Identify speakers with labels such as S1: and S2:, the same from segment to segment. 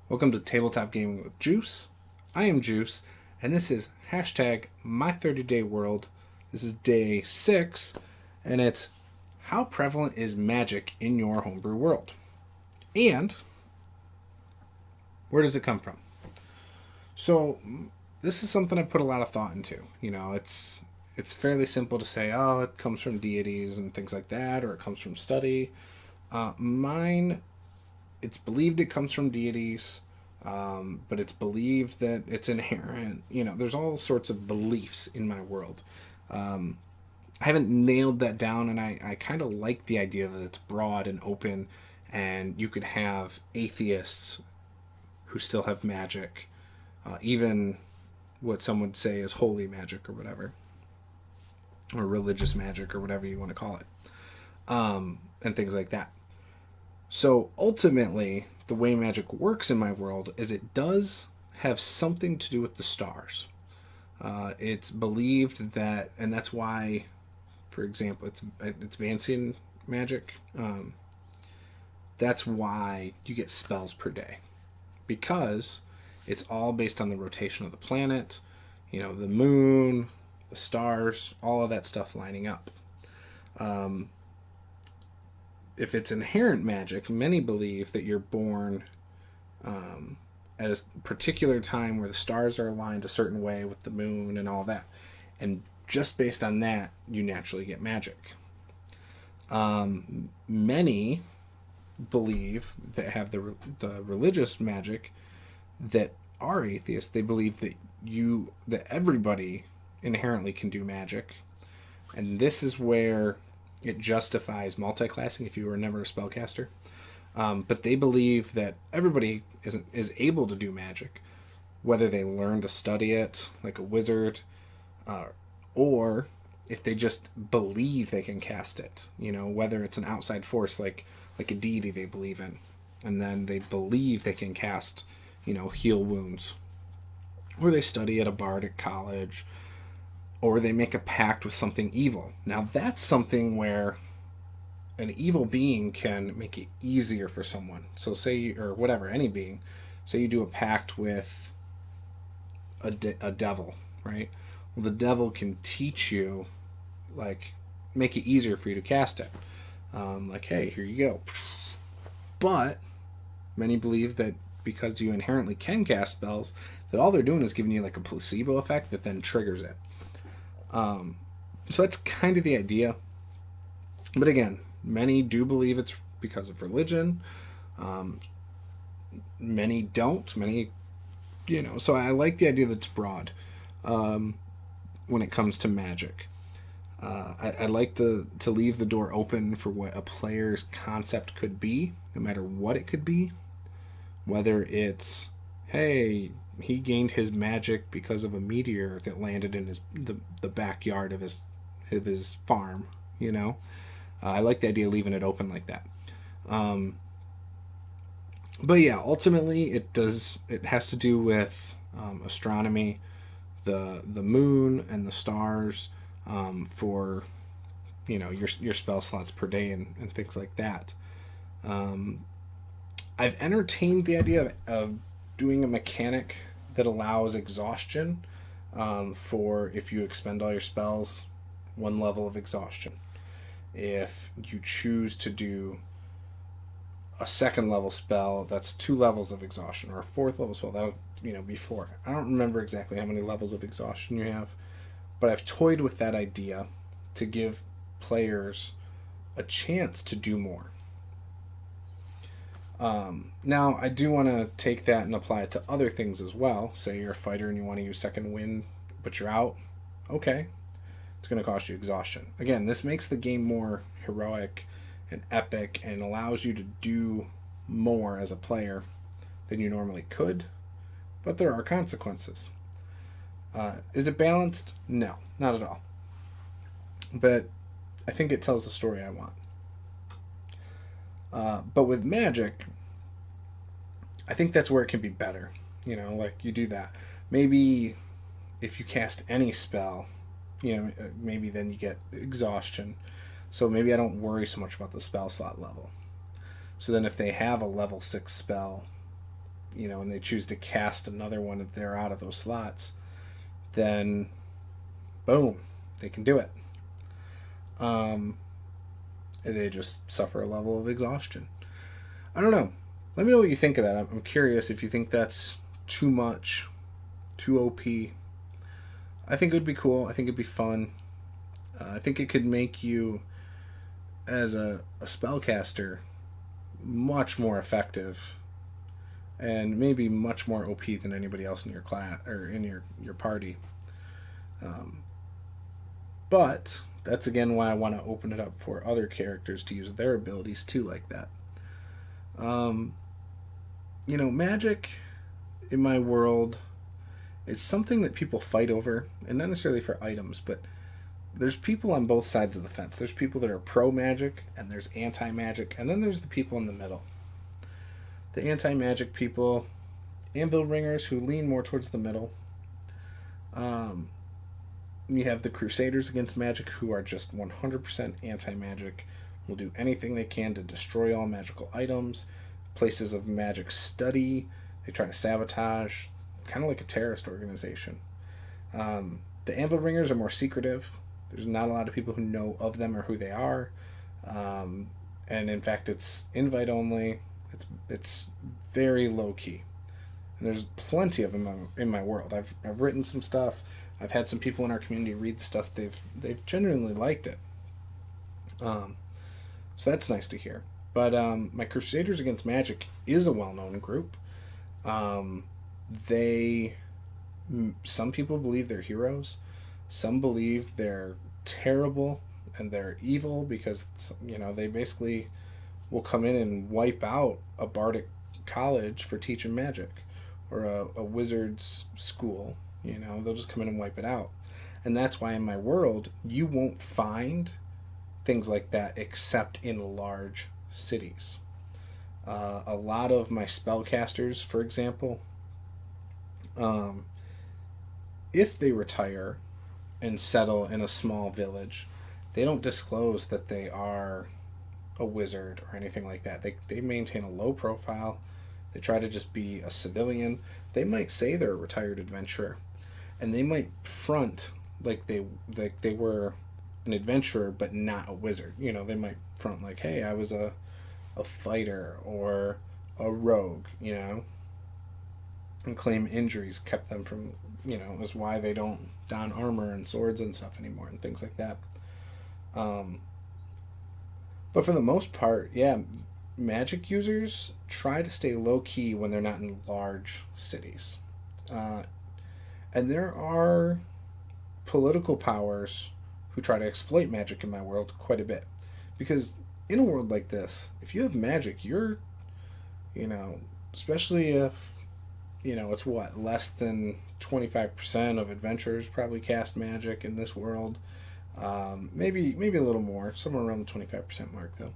S1: Welcome to Tabletop Gaming with Juice. I am Juice, and this is hashtag My 30-Day World. This is day 6, and it's how prevalent is magic in your homebrew world? And where does it come from? So this is something I put a lot of thought into. It's fairly simple to say, oh, it comes from deities and things like that, or it comes from study. Mine, it's believed it comes from deities, but it's believed that it's inherent. There's all sorts of beliefs in my world. I haven't nailed that down, and I kind of like the idea that it's broad and open, and you could have atheists who still have magic, even what some would say is holy magic or whatever, or religious magic or whatever you want to call it, and things like that. So ultimately, the way magic works in my world is it does have something to do with the stars. It's believed that, and that's why, for example, it's Vancian magic. That's why you get spells per day, because it's all based on the rotation of the planet, the moon, the stars, all of that stuff lining up. If it's inherent magic, many believe that you're born at a particular time where the stars are aligned a certain way with the moon and all that. And just based on that, you naturally get magic. Many believe that have the religious magic that are atheists. They believe that everybody inherently can do magic. And this is where it justifies multi-classing if you were never a spellcaster. But they believe that everybody is able to do magic, whether they learn to study it like a wizard, or if they just believe they can cast it. Whether it's an outside force like a deity they believe in, and then they believe they can cast, heal wounds, or they study at a bardic college, or they make a pact with something evil. Now that's something where an evil being can make it easier for someone. So any being, say you do a pact with a devil, right? Well, the devil can teach you, make it easier for you to cast it. Hey, here you go. But many believe that because you inherently can cast spells, that all they're doing is giving you a placebo effect that then triggers it. So that's kind of the idea. But again, many do believe it's because of religion. Many don't. So I like the idea that it's broad when it comes to magic. I like to leave the door open for what a player's concept could be, no matter what it could be. Whether it's, hey, he gained his magic because of a meteor that landed in the backyard of his farm. I like the idea of leaving it open like that. But yeah, ultimately it has to do with astronomy, the moon and the stars, for your spell slots per day and things like that. I've entertained the idea of doing a mechanic that allows exhaustion, for if you expend all your spells, 1 level of exhaustion. If you choose to do a 2nd level spell, that's 2 levels of exhaustion, or a 4th level spell, that'll be 4. I don't remember exactly how many levels of exhaustion you have, but I've toyed with that idea to give players a chance to do more. Now, I do want to take that and apply it to other things as well. Say you're a fighter and you want to use 2nd wind, but you're out. Okay, it's going to cost you exhaustion. Again, this makes the game more heroic and epic and allows you to do more as a player than you normally could, but there are consequences. Is it balanced? No, not at all. But I think it tells the story I want. But with magic, I think that's where it can be better. You do that. Maybe if you cast any spell, maybe then you get exhaustion. So maybe I don't worry so much about the spell slot level. So then if they have a level 6 spell, and they choose to cast another one if they're out of those slots, then boom, they can do it. They just suffer a level of exhaustion. I don't know. Let me know what you think of that. I'm curious if you think that's too much, too OP. I think it would be cool. I think it'd be fun. I think it could make you, as a spellcaster, much more effective and maybe much more OP than anybody else in your class or in your party. But that's again why I want to open it up for other characters to use their abilities too, like that. Magic in my world is something that people fight over, and not necessarily for items, but there's people on both sides of the fence. There's people that are pro magic, and there's anti magic, and then there's the people in the middle. The anti magic people, anvil ringers who lean more towards the middle. You have the Crusaders against magic who are just 100% anti magic, will do anything they can to destroy all magical items, places of magic study. They try to sabotage, kind of like a terrorist organization. The anvil ringers are more secretive. There's not a lot of people who know of them or who they are. And in fact, it's invite only. It's very low key. And there's plenty of them in my world. I've written some stuff. I've had some people in our community read the stuff. They've genuinely liked it. So that's nice to hear. But my Crusaders Against Magic is a well-known group. Some people believe they're heroes. Some believe they're terrible and they're evil because they basically will come in and wipe out a bardic college for teaching magic, or a wizard's school. They'll just come in and wipe it out. And that's why in my world you won't find things like that except in large cities. A lot of my spellcasters, for example, if they retire and settle in a small village, they don't disclose that they are a wizard or anything like that. They maintain a low profile. They try to just be a civilian. They might say they're a retired adventurer, and they might front like they were an adventurer but not a wizard. They might front like, hey, I was a fighter or a rogue, and claim injuries kept them from, is why they don't don armor and swords and stuff anymore and things like that. But for the most part, yeah, magic users try to stay low key when they're not in large cities. And there are political powers who try to exploit magic in my world quite a bit. Because in a world like this, if you have magic, you're, especially if, it's less than 25% of adventurers probably cast magic in this world. Maybe a little more, somewhere around the 25% mark though.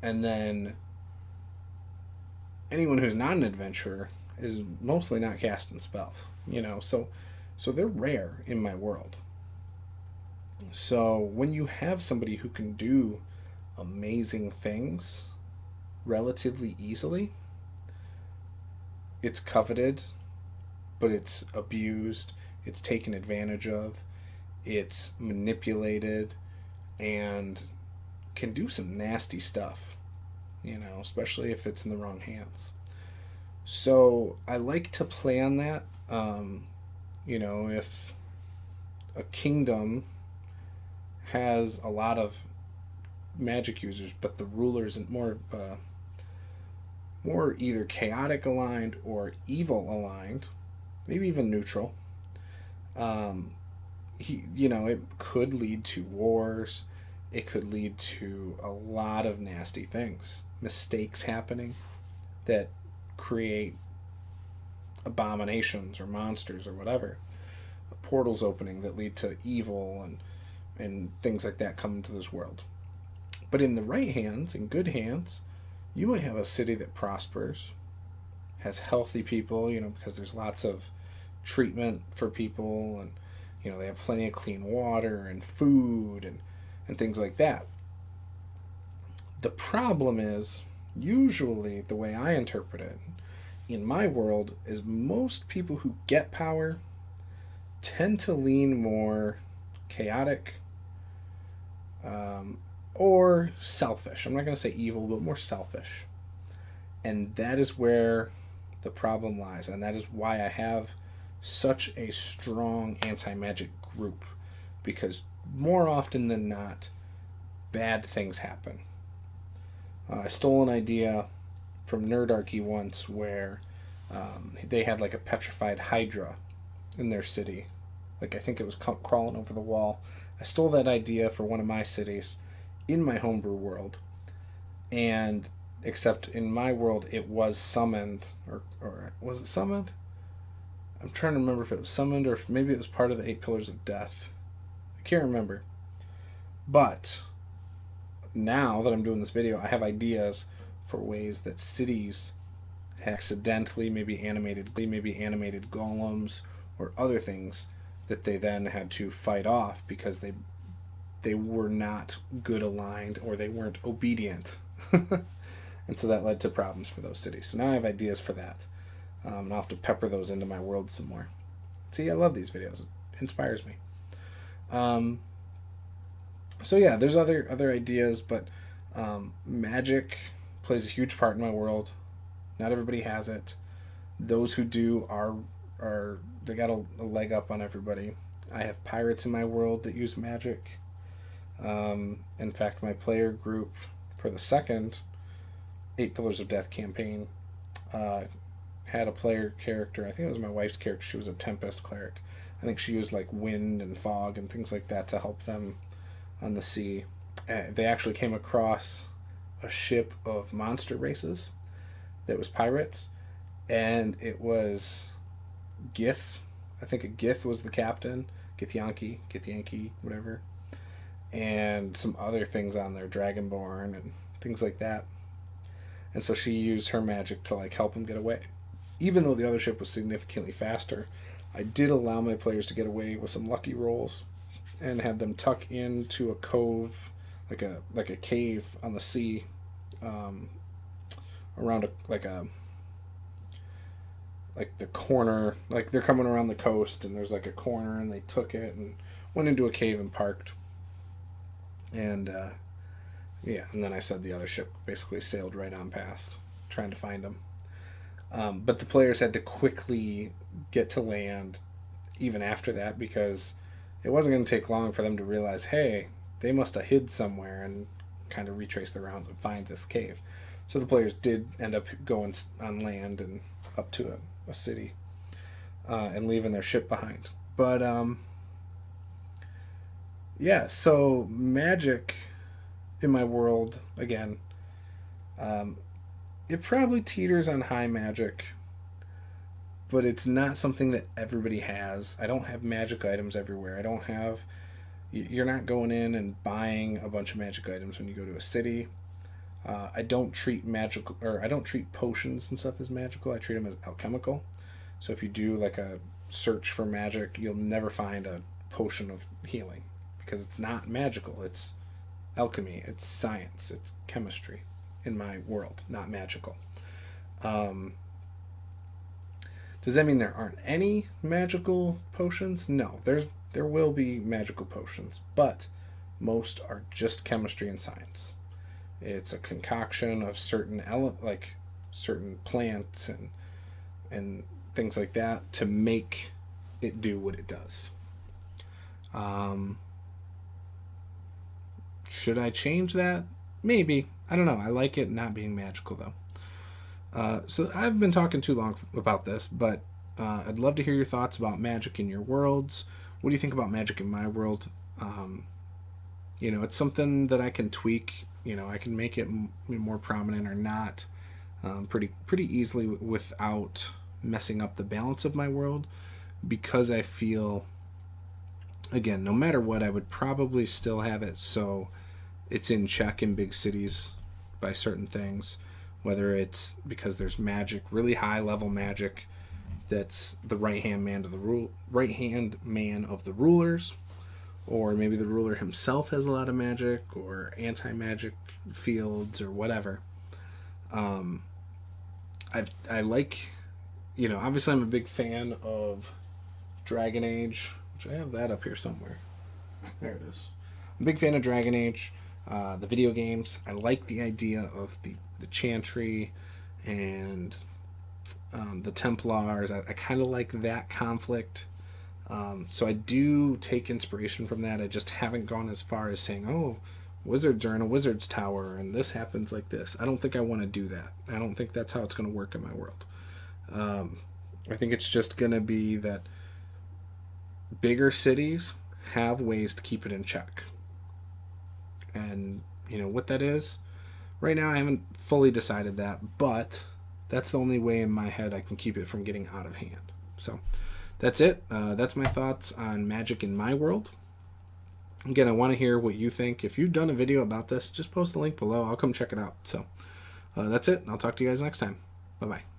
S1: And then anyone who's not an adventurer is mostly not casting spells, so they're rare in my world. So when you have somebody who can do amazing things relatively easily, it's coveted, but it's abused, it's taken advantage of, it's manipulated, and can do some nasty stuff, especially if it's in the wrong hands. So I like to play on that. If a kingdom has a lot of magic users, but the rulers and more either chaotic aligned or evil aligned, maybe even neutral. It could lead to wars. It could lead to a lot of nasty things, mistakes happening that create abominations or monsters or whatever, portals opening that lead to evil and things like that come into this world. But in the right hands, in good hands, you might have a city that prospers, has healthy people, because there's lots of treatment for people, and they have plenty of clean water and food and things like that. The problem is, usually the way I interpret it, in my world is most people who get power tend to lean more chaotic, or selfish. I'm not going to say evil, but more selfish. And that is where the problem lies. And that is why I have such a strong anti-magic group. Because more often than not, bad things happen. I stole an idea from Nerdarchy once where they had like a petrified hydra in their city. Like, I think it was crawling over the wall. I stole that idea for one of my cities in my homebrew world. And except in my world it was summoned, or was it summoned? I'm trying to remember if it was summoned or if maybe it was part of the 8 Pillars of Death. I can't remember. But now that I'm doing this video, I have ideas for ways that cities accidentally maybe animated golems or other things that they then had to fight off because they were not good aligned or they weren't obedient. And so that led to problems for those cities. So now I have ideas for that. And I'll have to pepper those into my world some more. See, I love these videos. It inspires me. So yeah, there's other ideas, but magic plays a huge part in my world. Not everybody has it. Those who do are they got a leg up on everybody. I have pirates in my world that use magic. In fact, my player group for the second 8 Pillars of Death campaign had a player character. I think it was my wife's character. She was a Tempest cleric. I think she used like wind and fog and things like that to help them on the sea. They actually came across a ship of monster races that was pirates, and it was Gith. I think a Gith was the captain. Githyanki, whatever. And some other things on there, Dragonborn and things like that. And so she used her magic to like help him get away. Even though the other ship was significantly faster, I did allow my players to get away with some lucky rolls and had them tuck into a cove, like a cave on the sea, around like the corner, like they're coming around the coast and there's like a corner, and they took it and went into a cave and parked. And and then I said the other ship basically sailed right on past, trying to find them. But the players had to quickly get to land even after that, because it wasn't going to take long for them to realize, hey, they must have hid somewhere, and kind of retrace their rounds and find this cave. So the players did end up going on land and up to a city and leaving their ship behind. But yeah, so magic in my world, again, it probably teeters on high magic, but it's not something that everybody has. I don't have magic items everywhere. I don't have... You're not going in and buying a bunch of magic items when you go to a city. I don't treat potions and stuff as magical. I treat them as alchemical. So if you do like a search for magic, you'll never find a potion of healing, because it's not magical. It's alchemy. It's science. It's chemistry in my world, not magical. Does that mean there aren't any magical potions? No, there will be magical potions, but most are just chemistry and science. It's a concoction of certain certain plants and things like that to make it do what it does. Should I change that? Maybe. I don't know. I like it not being magical, though. So I've been talking too long about this, but I'd love to hear your thoughts about magic in your worlds. What do you think about magic in my world? It's something that I can tweak. I can make it more prominent or not pretty easily without messing up the balance of my world, because I feel, again, no matter what, I would probably still have it so it's in check in big cities by certain things, whether it's because there's magic, really high level magic, that's the right hand man of the rulers, or maybe the ruler himself has a lot of magic, or anti-magic fields, or whatever. I like, obviously I'm a big fan of Dragon Age, which I have that up here somewhere. There it is. I'm a big fan of Dragon Age, the video games. I like the idea of the Chantry and the Templars. I kind of like that conflict. So I do take inspiration from that. I just haven't gone as far as saying, oh, wizards are in a wizard's tower and this happens like this. I don't think I want to do that. I don't think that's how it's going to work in my world. I think it's just going to be that bigger cities have ways to keep it in check. And, what that is, right now I haven't fully decided that, but that's the only way in my head I can keep it from getting out of hand. So that's it. That's my thoughts on magic in my world. Again, I want to hear what you think. If you've done a video about this, just post the link below. I'll come check it out. So that's it. I'll talk to you guys next time. Bye-bye.